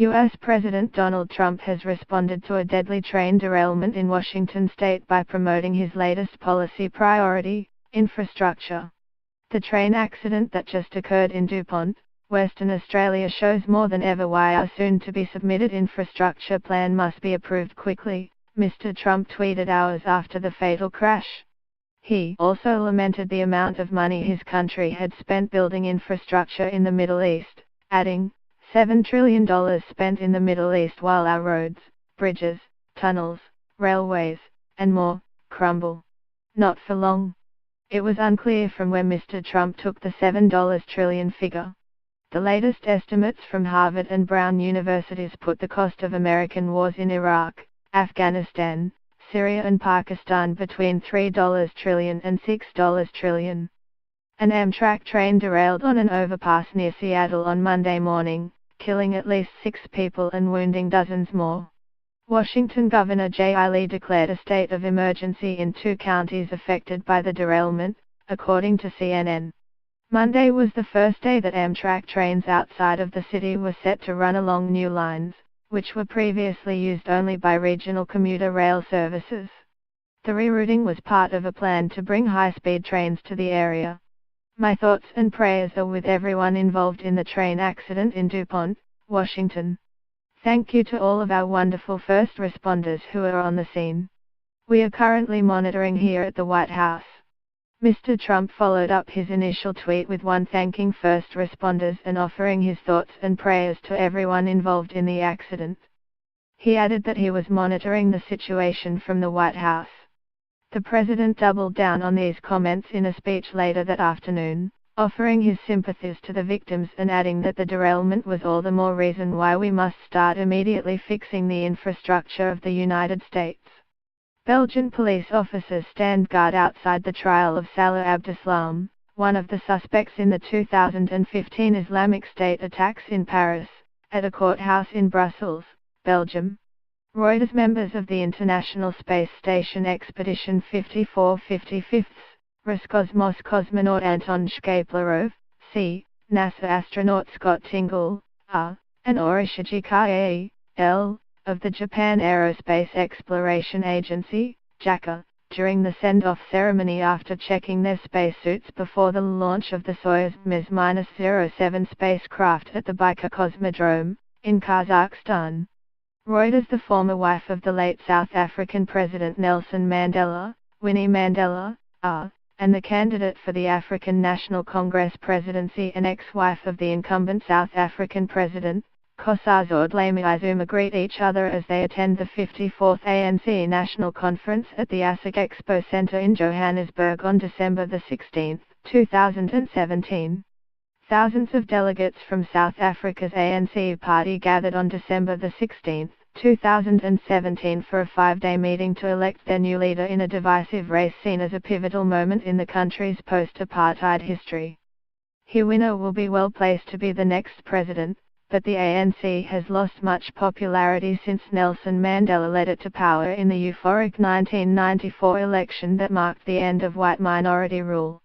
U.S. President Donald Trump has responded to a deadly train derailment in Washington state by promoting his latest policy priority, infrastructure. The train accident that just occurred in DuPont, Western Australia shows more than ever why our soon-to-be-submitted infrastructure plan must be approved quickly, Mr. Trump tweeted hours after the fatal crash. He also lamented the amount of money his country had spent building infrastructure in the Middle East, adding, $7 trillion spent in the Middle East while our roads, bridges, tunnels, railways, and more, crumble. Not for long. It was unclear from where Mr. Trump took the $7 trillion figure. The latest estimates from Harvard and Brown universities put the cost of American wars in Iraq, Afghanistan, Syria and Pakistan between $3 trillion and $6 trillion. An Amtrak train derailed on an overpass near Seattle on Monday morning, killing at least 6 people and wounding dozens more. Washington Governor Jay Lee declared a state of emergency in 2 counties affected by the derailment, according to CNN. Monday was the first day that Amtrak trains outside of the city were set to run along new lines, which were previously used only by regional commuter rail services. The rerouting was part of a plan to bring high-speed trains to the area. My thoughts and prayers are with everyone involved in the train accident in DuPont, Washington. Thank you to all of our wonderful first responders who are on the scene. We are currently monitoring here at the White House. Mr. Trump followed up his initial tweet with one thanking first responders and offering his thoughts and prayers to everyone involved in the accident. He added that he was monitoring the situation from the White House. The president doubled down on these comments in a speech later that afternoon, offering his sympathies to the victims and adding that the derailment was all the more reason why we must start immediately fixing the infrastructure of the United States. Belgian police officers stand guard outside the trial of Salah Abdeslam, one of the suspects in the 2015 Islamic State attacks in Paris, at a courthouse in Brussels, Belgium. Reuters. Members of the International Space Station Expedition 54/55, Roscosmos cosmonaut Anton Shkaplerov, C., NASA astronaut Scott Tingle, R., and Orishiji Kae, L., of the Japan Aerospace Exploration Agency, JAXA, during the send-off ceremony after checking their spacesuits before the launch of the Soyuz Ms-07 spacecraft at the Baikal Cosmodrome, in Kazakhstan. Reuters. The former wife of the late South African President Nelson Mandela, Winnie Mandela, R., and the candidate for the African National Congress presidency and ex-wife of the incumbent South African President, Nkosazana Dlamini-Zuma, greet each other as they attend the 54th ANC National Conference at the ASIC Expo Center in Johannesburg on December 16, 2017. Thousands of delegates from South Africa's ANC party gathered on December 16, 2017 for a 5-day meeting to elect their new leader in a divisive race seen as a pivotal moment in the country's post-apartheid history. Hiwina will be well placed to be the next president, but the ANC has lost much popularity since Nelson Mandela led it to power in the euphoric 1994 election that marked the end of white minority rule.